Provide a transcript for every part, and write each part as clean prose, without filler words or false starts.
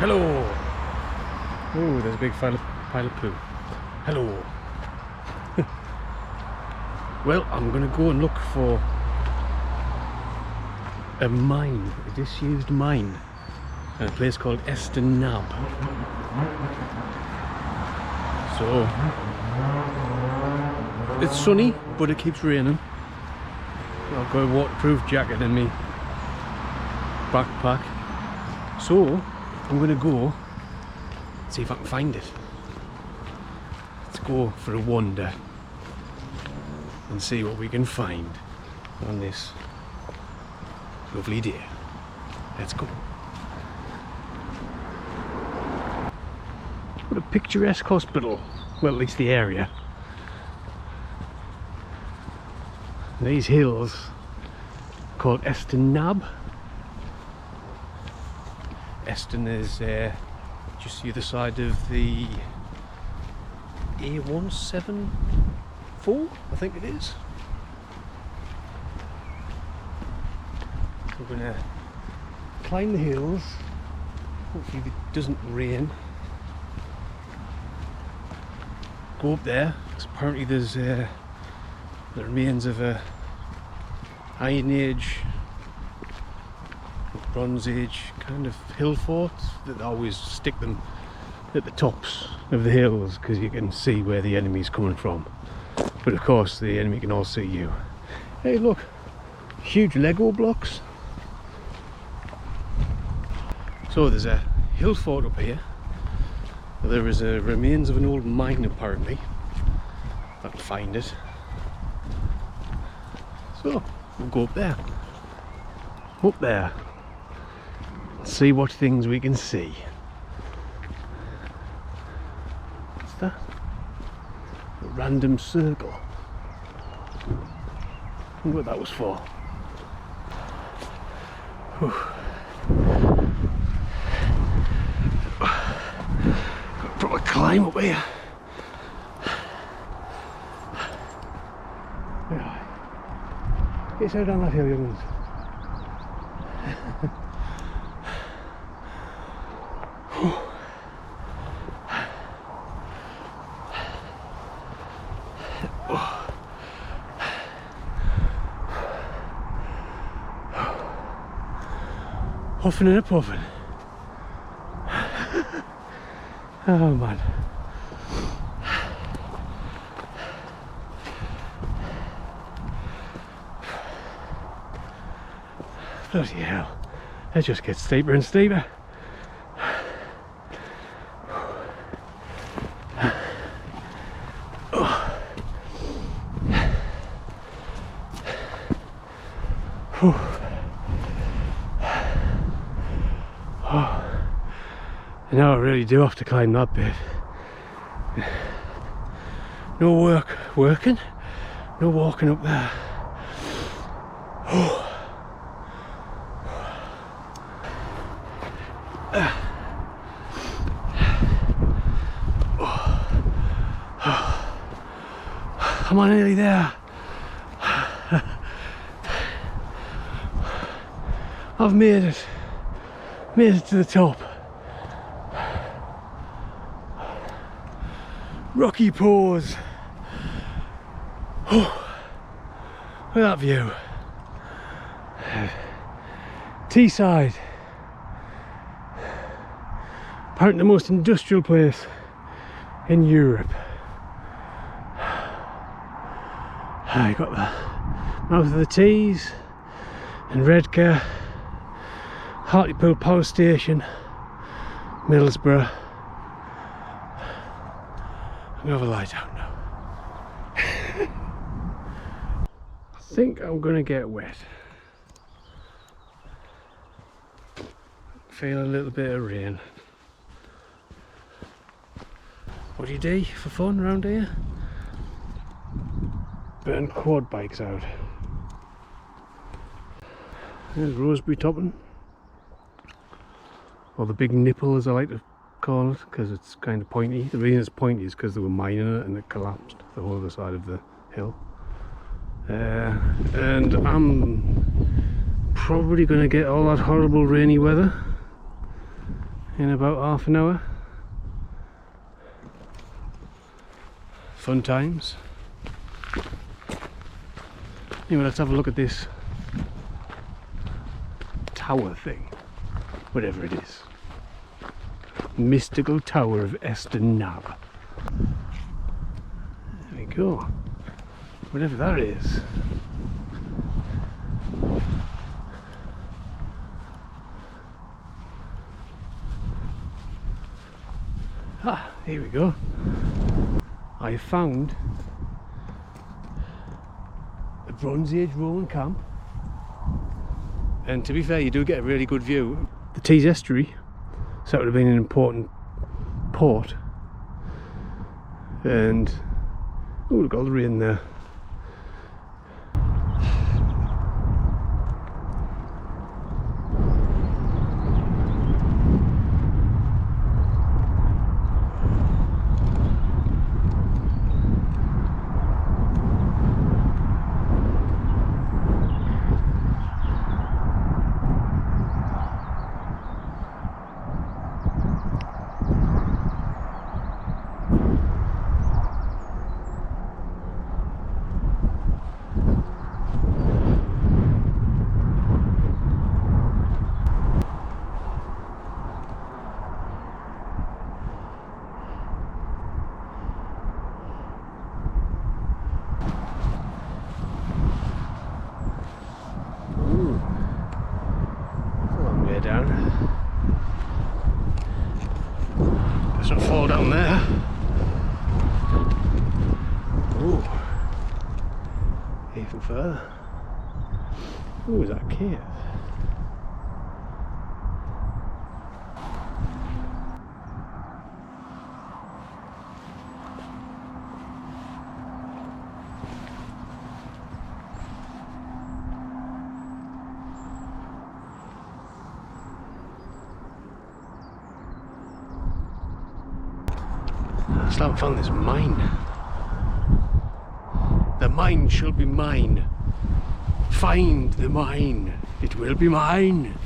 Hello. Oh, there's a big pile of poo. Hello. Well, I'm gonna go and look for a mine, a disused mine, at a place called Eston Nab. So it's sunny, but it keeps raining. I've got a waterproof jacket in me backpack, so I'm gonna go see if I can find it. Let's go for a wander and see what we can find on this lovely day. Let's go. What a picturesque hospital. Well, at least the area. These hills called Eston Nab. Eston is just the other side of the A174, I think it is. So we're going to climb the hills. Hopefully it doesn't rain. Go up there, because apparently there's the remains of a Iron Age, Bronze Age kind of hill forts that always stick them at the tops of the hills because you can see where the enemy's coming from. But of course the enemy can also see you. Hey look, huge Lego blocks. So there's a hill fort up here. There is a remains of an old mine apparently. If I can find it. So we'll go up there. Up there. See what things we can see. What's that? A random circle. I wonder what that was for. Whew. Got a proper climb up here. Get yourself down that hill, young ones. Huffing and a puffing. Oh man. Bloody hell. It just gets steeper and steeper. Now I really do have to climb that bit. No working, no walking up there. Am I nearly there? I've made it to the top. Rocky pause. Oh, look at that view. Teesside. Apparently the most industrial place in Europe. I got the mouth of the Tees and Redcar, Hartlepool Power Station, Middlesbrough. I'm gonna have a lie down now. I think I'm gonna get wet. Feel a little bit of rain. What do you do for fun around here? Burn quad bikes out. There's roseberry topping, or the big nipple as I like to call it, because it's kind of pointy. The reason it's pointy is because they were mining it and it collapsed the whole other side of the hill. And I'm probably going to get all that horrible rainy weather in about half an hour. Fun times. Anyway, let's have a look at this tower thing, whatever it is. Mystical Tower of Eston Nab. There we go. Whatever that is. Ah, here we go. I found a Bronze Age Roman camp, and to be fair, you do get a really good view. The Tees estuary, so that would have been an important port, and oh, look, all the rain there. Down. Let's not fall down there. Ooh. Even further. Ooh, is that a cave? I still haven't found this mine. The mine shall be mine. Find the mine. It will be mine.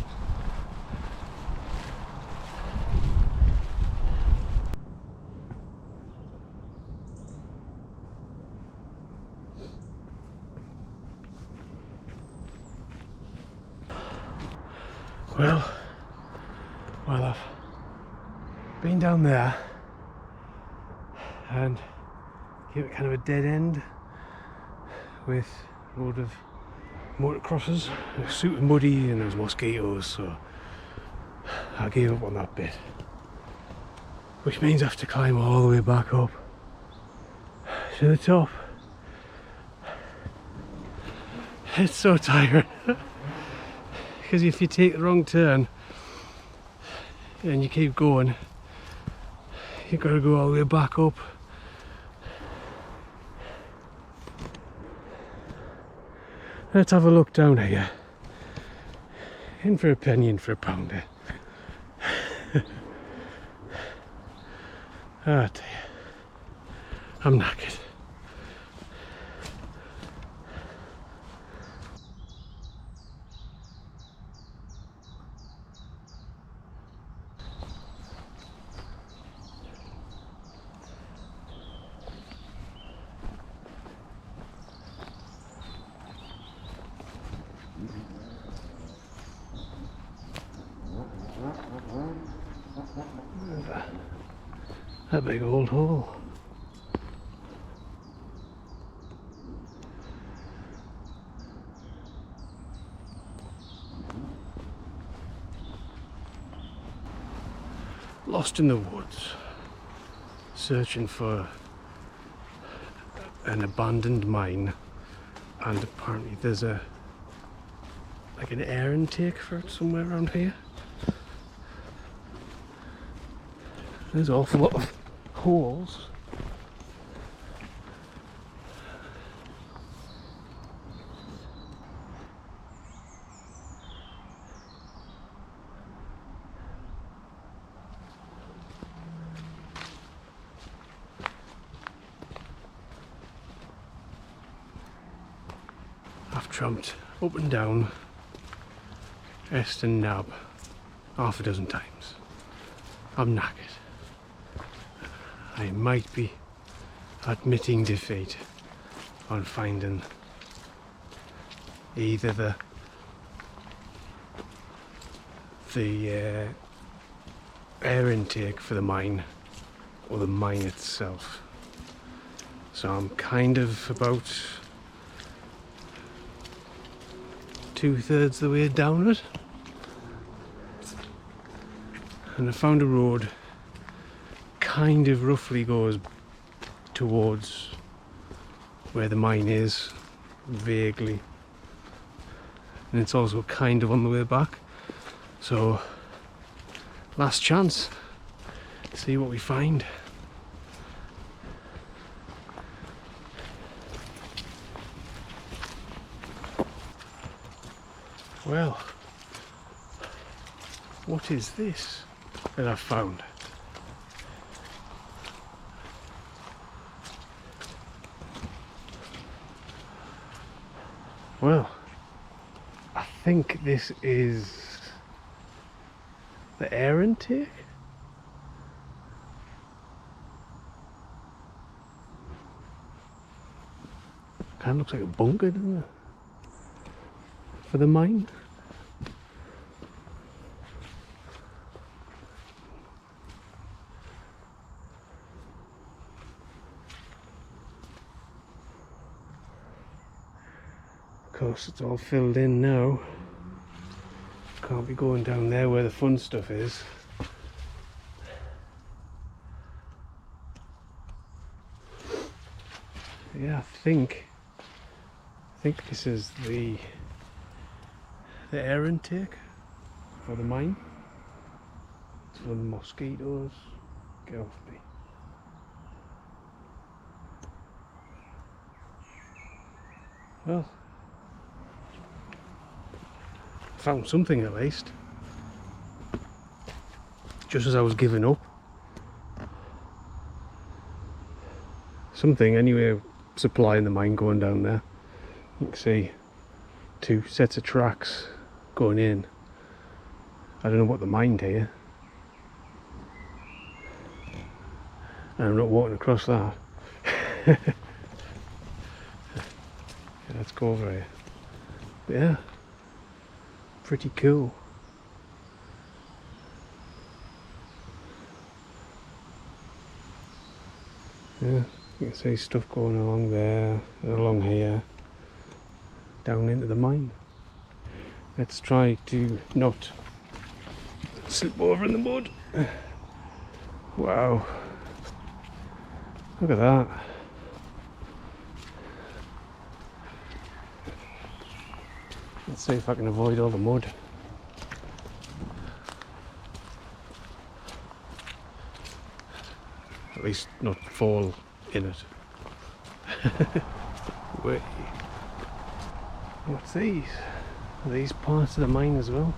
Well, I've been down there and give it kind of a dead end with a load of motocrossers. It was super muddy and there was mosquitoes, so I gave up on that bit, which means I have to climb all the way back up to the top. It's so tiring because if you take the wrong turn and you keep going, you've got to go all the way back up. Let's have a look down here. In for a penny, in for a pounder. Ah, dear. I'm knackered. That big old hole. Lost in the woods, searching for an abandoned mine, and apparently there's like an air intake for it somewhere around here. There's an awful lot of holes. I've tramped up and down Eston Nab half a dozen times. I'm knackered. I might be admitting defeat on finding either the air intake for the mine or the mine itself. So I'm kind of about 2/3 of the way down it, and I found a road kind of roughly goes towards where the mine is, vaguely, and it's also kind of on the way back. So last chance, see what we find. Well, what is this that I've found? Well, I think this is the air intake. Kind of looks like a bunker, doesn't it? For the mine. Of course, it's all filled in now. Can't be going down there where the fun stuff is. Yeah, I think this is the air intake for the mine. It's for the mosquitoes. Get off me. Well, found something at least. Just as I was giving up. Something anyway, supplying the mine going down there. You can see 2 sets of tracks going in. I don't know what the mined here. And I'm not walking across that. Yeah, let's go over here. But yeah, pretty cool. Yeah, you can see stuff going along there, and along here, down into the mine. Let's try to not slip over in the mud. Wow, look at that. Let's see if I can avoid all the mud. At least not fall in it. Wait. What's these? Are these parts of the mine as well?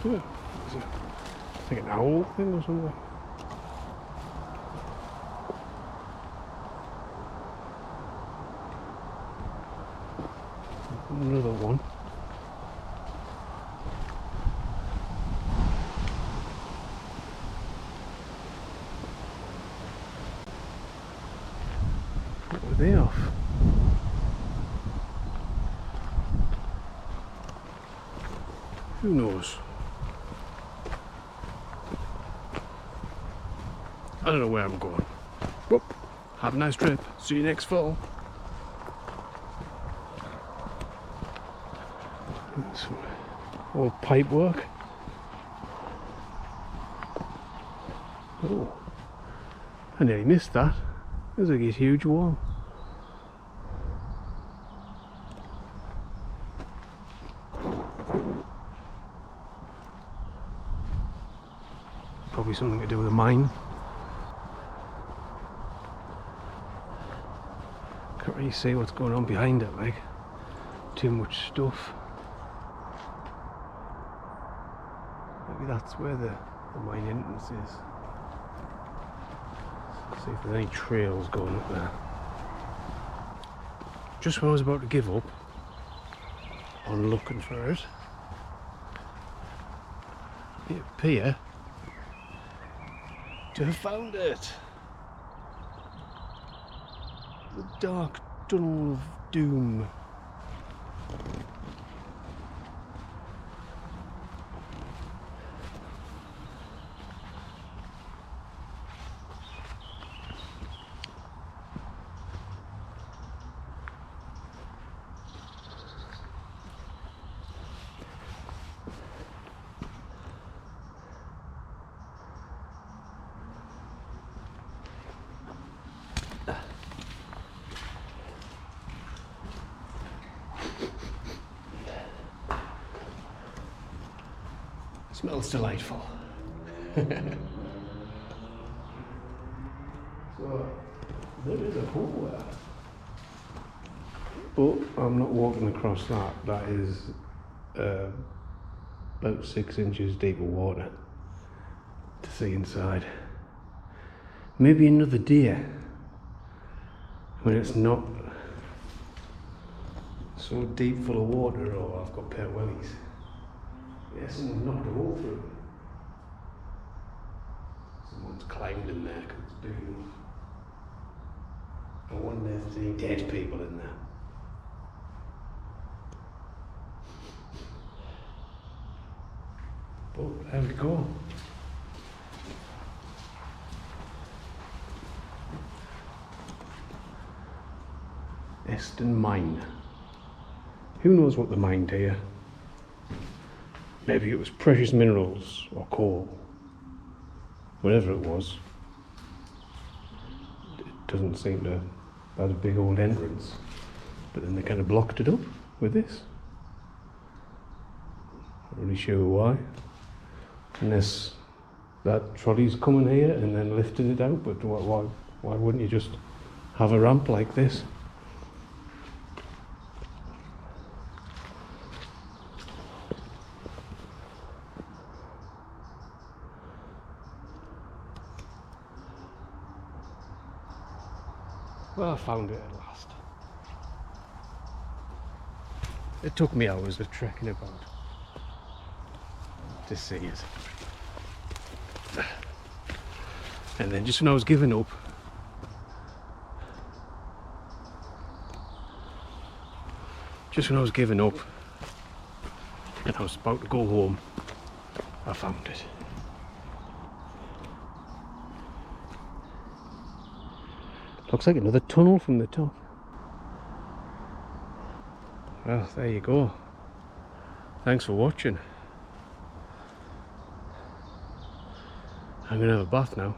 Yeah, is it like an owl thing or something? Another one. What were they off? Who knows? I don't know where I'm going. Whoop. Have a nice trip. See you next fall. Some old pipe work. Oh, I nearly missed that. There's like a huge wall. Probably something to do with a mine. Can't really see what's going on behind it, like too much stuff. Maybe that's where the mine entrance is. See if there's any trails going up there. Just when I was about to give up on looking for it, it appeared to have found it. The dark tunnel of doom. Smells delightful. So, there is a hole there. But I'm not walking across that. That is about 6 inches deep of water to see inside. Maybe another deer when it's not so deep full of water, or I've got pale wellies. Yeah, someone knocked a hole through. Someone's climbed in there because it's big enough. I wonder if there's any dead people in there. But there we go. Eston Mine. Who knows what they mined here? Maybe it was precious minerals or coal. Whatever it was. It doesn't seem to have a big old entrance. But then they kind of blocked it up with this. Not really sure why. Unless that trolley's coming here and then lifted it out, but why wouldn't you just have a ramp like this? Well, I found it at last. It took me hours of trekking about to see it. And then just when I was giving up, and I was about to go home, I found it. Looks like another tunnel from the top. Well, there you go. Thanks for watching. I'm gonna have a bath now.